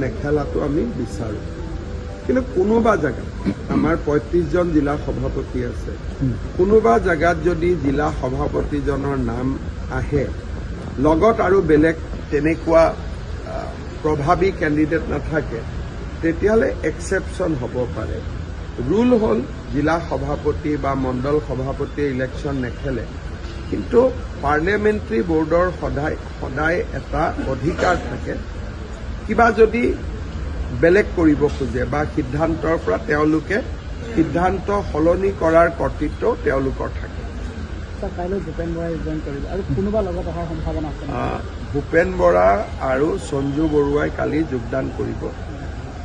নেখেলাটো আমি বিচাৰোঁ। কিন্তু কোনোবা জেগাত আমাৰ 35জন জিলা সভাপতি আছে, কোনোবা জেগাত যদি জিলা সভাপতিজনৰ নাম আহে লগত আৰু বেলেগ তেনেকুৱা প্ৰভাৱী কেণ্ডিডেট নাথাকে, তেতিয়াহ'লে এক্সেপশ্যন হ'ব পাৰে। ৰুল হ'ল জিলা সভাপতি বা মণ্ডল সভাপতিয়ে ইলেকশ্যন নেখেলে, কিন্তু পাৰ্লিয়ামেণ্টাৰী বৰ্ডৰ সদায় এটা অধিকাৰ থাকে, কিবা যদি বেলেগ কৰিব খোজে বা সিদ্ধান্তৰ পৰা তেওঁলোকে সিদ্ধান্ত সলনি কৰাৰ কৰ্তৃত্ব তেওঁলোকৰ থাকে। ভূপেন বৰা আৰু সঞ্জু বৰুৱাই কালি যোগদান কৰিব।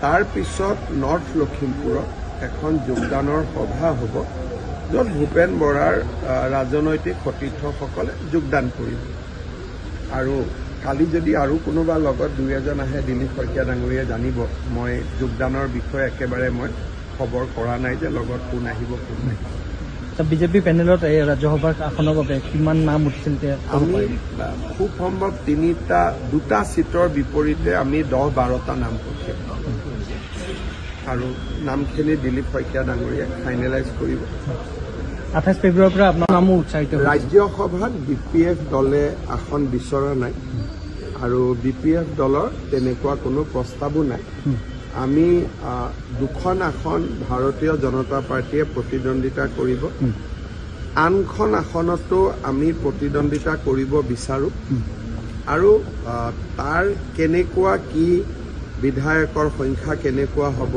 তাৰ পিছত নৰ্থ লখিমপুৰত এখন যোগদানৰ সভা হ'ব, য'ত ভূপেন বৰাৰ ৰাজনৈতিক সতীৰ্থসকলে যোগদান কৰিব। আৰু কালি যদি আৰু কোনোবা লগত দুই এজন আহে, দিলীপ শইকীয়া ডাঙৰীয়াই জানিব, মই যোগদানৰ বিষয়ে একেবাৰে মই খবৰ কৰা নাই যে লগত কোন আহিব কোন নাহিব। বিজেপি পেনেলত এই ৰাজ্যসভাৰ আসনৰ বাবে কিমান নাম উঠিছিল? আমি খুব সম্ভৱ দুটা ছিটৰ বিপৰীতে আমি 10-12টা নাম পঠিয়াম আৰু নামখিনি দিলীপ শইকীয়া ডাঙৰীয়াই ফাইনেলাইজ কৰিব। 28 ফেব্ৰুৱাৰীৰ পৰা আপোনাৰ নামো উৎসাহিত। ৰাজ্যসভাত BPF দলে আসন বিচৰা নাই আৰু BPF দলৰ তেনেকুৱা কোনো প্ৰস্তাৱো নাই। আমি 2খন আসন ভাৰতীয় জনতা পাৰ্টীয়ে প্ৰতিদ্বন্দ্বিতা কৰিব, আনখন আসনতো আমি প্ৰতিদ্বন্দ্বিতা কৰিব বিচাৰোঁ আৰু তাৰ কেনেকুৱা কি বিধায়কৰ সংখ্যা কেনেকুৱা হ'ব,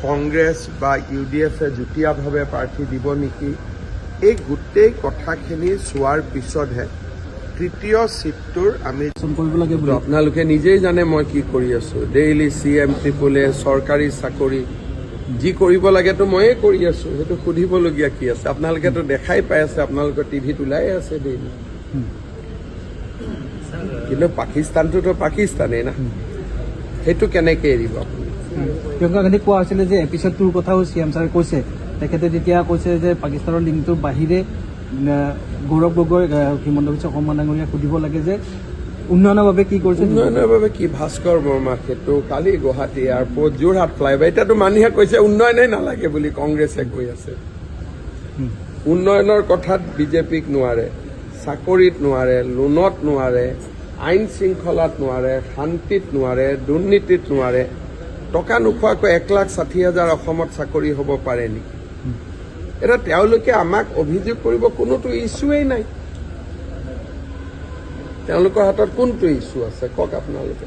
কংগ্ৰেছ বা UDFে যুটীয়াভাৱে প্ৰাৰ্থী দিব নেকি, এই গোটেই কথাখিনি চোৱাৰ পিছতহে তৃতীয় ছিটটোৰ আমি কৰিব লাগে। আপোনালোকে নিজেই জানে মই কি কৰি আছো, ডেইলি CM ট্ৰিপলে চৰকাৰী চাকৰি যি কৰিব লাগেতো ময়ে কৰি আছো, সেইটো সুধিবলগীয়া কি আছে? আপোনালোকেতো দেখাই পাই আছে, আপোনালোকৰ টিভিত ওলাই আছে ডেইলি। কিন্তু পাকিস্তানটোতো পাকিস্তানেই না, সেইটো কেনেকে এৰিব আপুনি? প্ৰিয়ংকা গান্ধী কোৱা হৈছিলে যে এপিছড 2ৰ কথাও CM ছাৰে কৈছে, তেখেতে তেতিয়া কৈছে যে পাকিস্তানৰ লিংকটোৰ বাহিৰে গৌৰৱ গগৈ হিমন্ত বিশ্ব শৰ্মা ডাঙৰীয়াক সুধিব লাগে যে উন্নয়নৰ বাবে কি কৰিছে। উন্নয়নৰ বাবে কি? ভাস্কৰ বৰ্মা সেইটো কালি গুৱাহাটী এয়াৰপৰ্ট, যোৰহাট ফ্লাইঅভাৰ, এতিয়াতো মানুহে কৈছে উন্নয়নেই নালাগে বুলি কংগ্ৰেছে কৈ আছে। উন্নয়নৰ কথাত বিজেপিক নোৱাৰে, চাকৰিত নোৱাৰে, লোনত নোৱাৰে, আইন শৃংখলাত নোৱাৰে, শান্তিত নোৱাৰে, দুৰ্নীতিত নোৱাৰে। টকা নোখোৱাকৈ 1,60,000 অসমত চাকৰি হ'ব পাৰে নেকি? এতিয়া তেওঁলোকে আমাক অভিযোগ কৰিব কোনোতো ইছ্যুৱেই নাই। তেওঁলোকৰ হাতত কোনটো ইছ্যু আছে কওক আপোনালোকে?